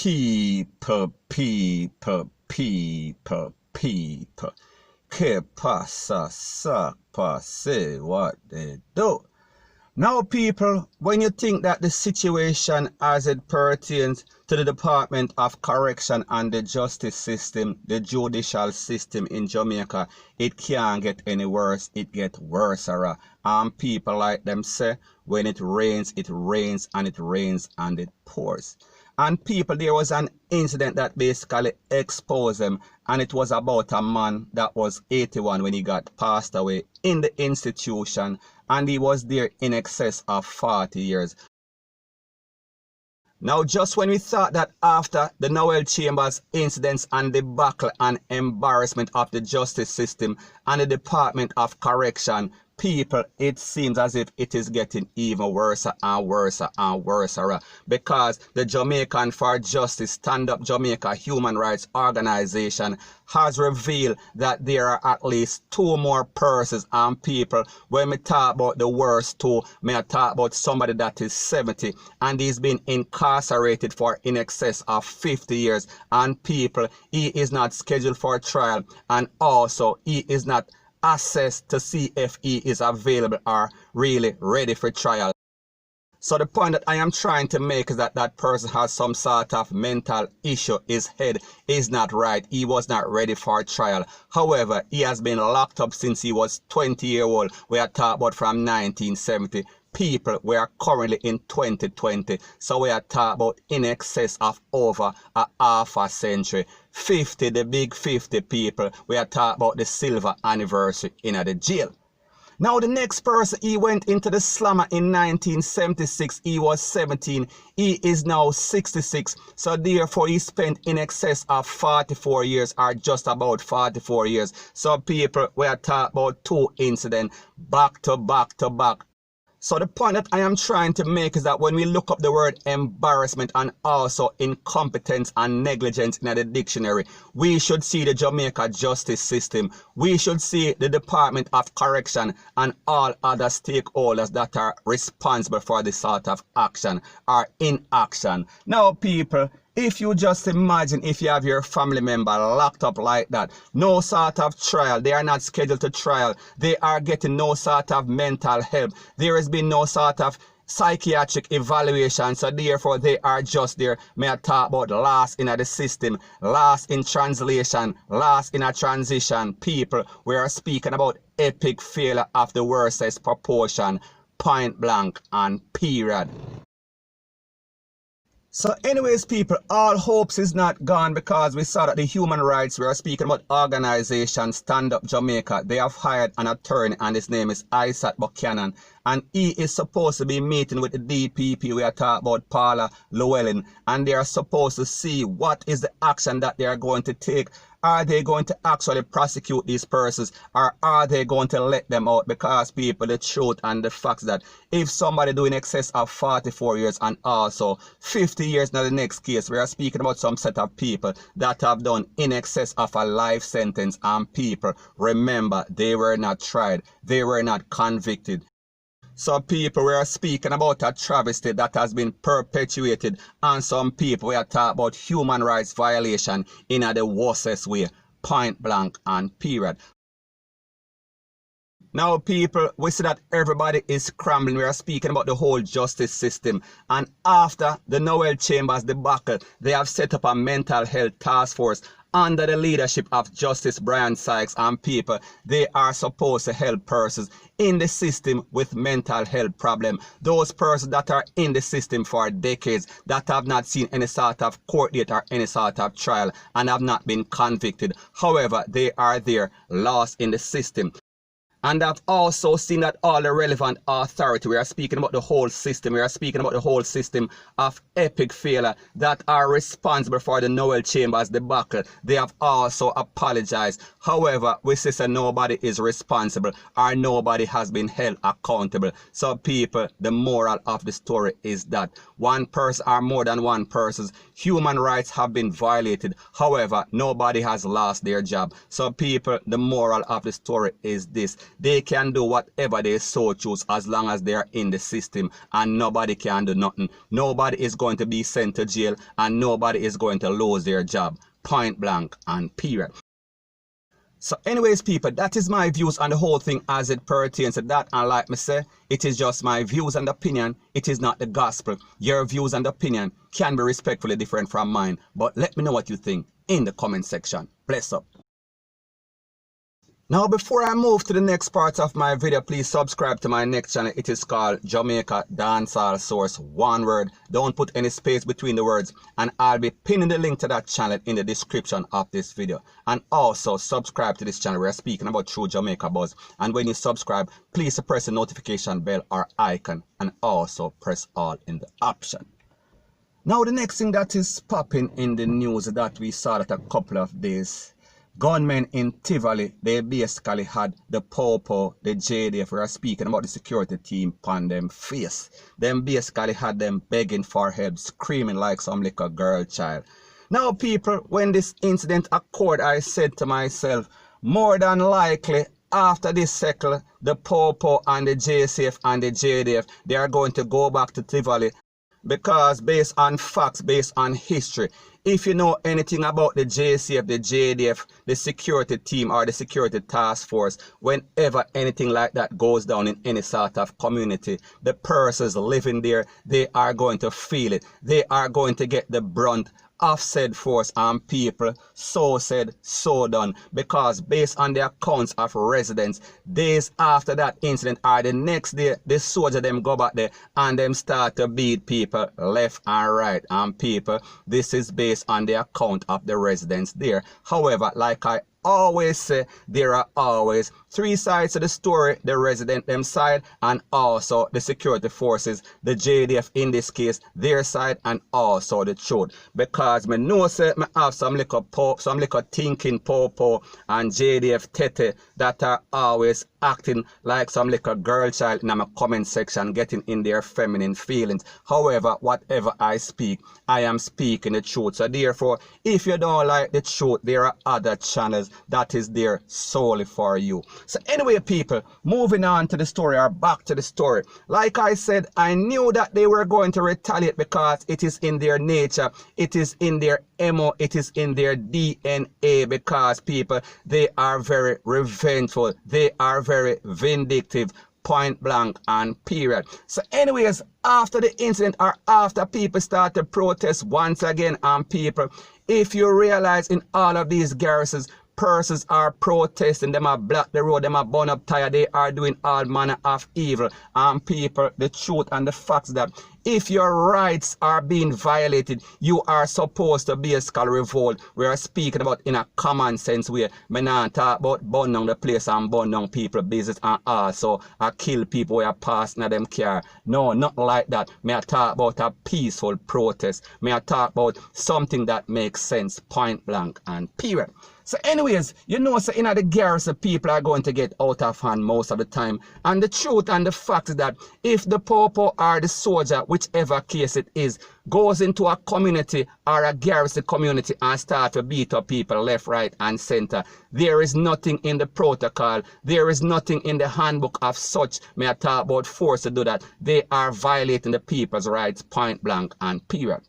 people. Que pasa, sapa, say what they do. Now, people, when you think that the situation as it pertains to the Department of Correction and the justice system, the judicial system in Jamaica, it can't get any worse, it gets worse. And people like them say, when it rains and it rains and it pours. And people, there was an incident that basically exposed them, and it was about a man that was 81 when he got passed away in the institution, and he was there in excess of 40 years. Now, just when we thought that after the Noel Chambers incidents and debacle and embarrassment of the justice system and the Department of Correction, people, it seems as if it is getting even worse and worse and worse, because the Jamaican for Justice Stand Up Jamaica human rights organization has revealed that there are at least 2 more persons and people. When we talk about the worst 2, may I talk about somebody that is 70 and he's been incarcerated for in excess of 50 years, and people, he is not scheduled for trial, and also he is not assessed to see if he is available or really ready for trial. So the point that I am trying to make is that that person has some sort of mental issue. His head is not right. He was not ready for trial. However, he has been locked up since he was 20-year old. We are talking about from 1970. People, we are currently in 2020. So we are talking about in excess of over a half a century. 50, the big 50 people. We are talking about the silver anniversary in the jail. Now the next person, he went into the slammer in 1976. He was 17. He is now 66. So therefore he spent in excess of 44 years, or just about 44 years. So people, we are talking about 2 incidents back to back to back. So the point that I am trying to make is that when we look up the word embarrassment and also incompetence and negligence in the dictionary, we should see the Jamaica justice system. We should see the Department of Correction and all other stakeholders that are responsible for this sort of action or inaction. Now, people, if you just imagine if you have your family member locked up like that, no sort of trial, they are not scheduled to trial, they are getting no sort of mental help, there has been no sort of psychiatric evaluation, so therefore they are just there. May I talk about lost in the system, lost in translation, lost in a transition. People, we are speaking about epic failure of the worstest proportion, point blank and period. So anyways, people, all hopes is not gone, because we saw that the human rights, we are speaking about organization Stand Up Jamaica, they have hired an attorney and his name is Isaac Buchanan, and he is supposed to be meeting with the DPP. We are talking about Paula Llewellyn, and they are supposed to see what is the action that they are going to take. Are they going to actually prosecute these persons, or are they going to let them out? Because people, the truth and the facts that if somebody doing excess of 44 years and also 50 years now the next case, we are speaking about some set of people that have done in excess of a life sentence, and people, remember, they were not tried, they were not convicted. So people, we are speaking about a travesty that has been perpetuated, and some people, we are talking about human rights violation in the worstest way, point blank and period. Now people, we see that everybody is scrambling. We are speaking about the whole justice system, and after the Noel Chambers debacle, they have set up a mental health task force under the leadership of Justice Brian Sykes, and people, they are supposed to help persons in the system with mental health problem. Those persons that are in the system for decades, that have not seen any sort of court date or any sort of trial and have not been convicted. However, they are there, lost in the system. And I've also seen that all the relevant authority, we are speaking about the whole system, we are speaking about the whole system of epic failure that are responsible for the Noel Chambers debacle. They have also apologized. However, we say that nobody is responsible or nobody has been held accountable. So people, the moral of the story is that one person or more than one person's human rights have been violated. However, nobody has lost their job. So people, the moral of the story is this. they can do whatever they so choose as long as they are in the system, and nobody can do nothing. Nobody is going to be sent to jail, and nobody is going to lose their job. Point blank and period. So anyways, people, that is my views on the whole thing as it pertains to that. And like me say, it is just my views and opinion. It is not the gospel. Your views and opinion can be respectfully different from mine. But let me know what you think in the comment section. Bless up. Now, before I move to the next part of my video, please subscribe to my next channel. It is called Jamaica Dancehall Source, one word. Don't put any space between the words. And I'll be pinning the link to that channel in the description of this video. And also subscribe to this channel. We're speaking about True Jamaica Buzz. And when you subscribe, please press the notification bell or icon. And also press all in the option. Now, the next thing that is popping in the news that we saw that a couple of days. Gunmen in TIVOLI, they basically had the P0L, the JDF, we are speaking about the security team on them face. Them basically had them begging for help, screaming like some little girl child. Now people, when this incident occurred, I said to myself, more than likely, after this cycle, the P0L and the JCF and the JDF, they are going to go back to TIVOLI. Because based on facts, based on history, if you know anything about the JCF, the JDF, the security team or the security task force, whenever anything like that goes down in any sort of community, the persons living there, they are going to feel it. They are going to get the brunt of said force and people. So said, so done. Because based on the accounts of residents, days after that incident or the next day, the soldier them go back there and them start to beat people left and right. And people, this is based on the account of the residents there. However, like I always say, there are always three sides to the story: the resident them side, and also the security forces, the JDF in this case, their side, and also the truth. Because me know say me have some little thinking P0L and JDF tete that are always acting like some little girl child in my comment section, getting in their feminine feelings. However, whatever I speak, I am speaking the truth. So therefore, if you don't like the truth, there are other channels that is there solely for you. So anyway, people, moving on to the story, or back to the story. Like I said, I knew that they were going to retaliate because it is in their nature, it is in their MO, it is in their DNA, because people, they are very revengeful, they are very vindictive, point blank and period. So anyways, after the incident or after people start to protest once again, and people, if you realize in all of these garrisons, persons are protesting, them are block the road, them are burn up tire, they are doing all manner of evil. And people, the truth and the facts that if your rights are being violated, you are supposed to basically revolt. We are speaking about in a common sense way. Me not talk about burn down the place and burn down people business and also kill people who are passing at them car. No, not like that. Me I talk about a peaceful protest. Me I talk about something that makes sense, point blank and period. So anyways, you know, so in the garrison, people are going to get out of hand most of the time. And the truth and the fact is that if the P0L or the soldier, whichever case it is, goes into a community or a garrison community and start to beat up people left, right, and center, there is nothing in the protocol, there is nothing in the handbook of such, may I talk about force to do that. They are violating the people's rights, point blank and period.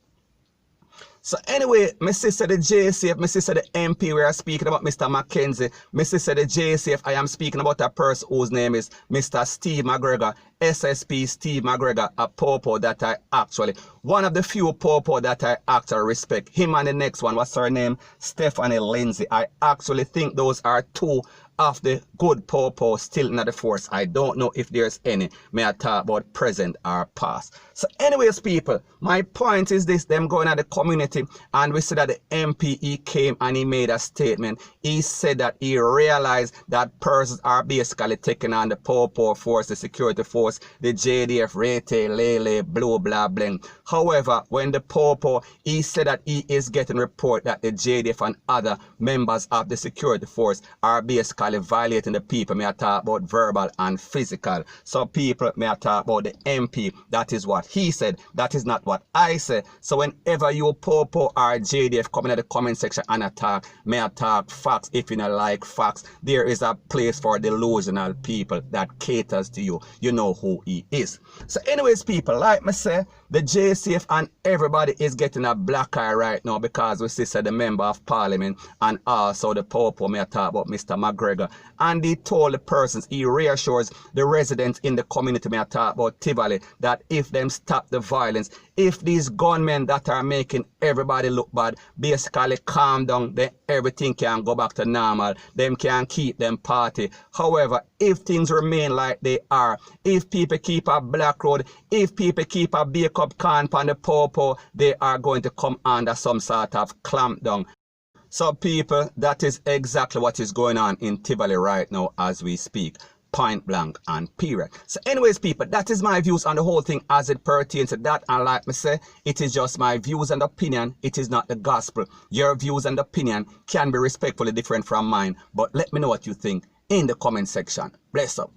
So anyway, my sister the JCF, my sister the MP, we are speaking about Mr. Mackenzie. My sister the JCF, I am speaking about a person whose name is Mr. Steve McGregor, SSP Steve McGregor, a P0L that I actually, one of the few P0L that I actually respect. Him and the next one, what's her name? Stephanie Lindsay. I actually think those are two of the good P0L still in the force. I don't know if there's any. May I talk about present or past. So anyways, people, my point is this: them going at the community, and we see that the MP, he came and he made a statement. He said that he realized that persons are basically taking on the P0L force, the security force, the JDF, Rete, Lele, Blue, blah, bling. However, when the P0L, he said that he is getting report that the JDF and other members of the security force are basically physically violating the people. May I talk about verbal and physical. So people, may I talk about the MP. That is what he said. That is not what I say. So whenever you Popo or JDF come in the comment section and attack, may I talk facts. If you don't like facts, there is a place for delusional people that caters to you. You know who he is. So anyways, people, like me say, the JCF and everybody is getting a black eye right now because we see the member of parliament and also the Popo, may I talk about Mr. McGregor, and he told the persons, he reassures the residents in the community, may I talk about TIVOLI, that if them stop the violence, if these gunmen that are making everybody look bad basically calm down, then everything can go back to normal. Them can keep them party. However, if things remain like they are, if people keep a black road, if people keep a bake up can on the Popo, they are going to come under some sort of clampdown. So people, that is exactly what is going on in TIVOLI right now as we speak. Point blank and period. So anyways, people, that is my views on the whole thing as it pertains to that. And like me say, it is just my views and opinion. It is not the gospel. Your views and opinion can be respectfully different from mine. But let me know what you think in the comment section. Bless up.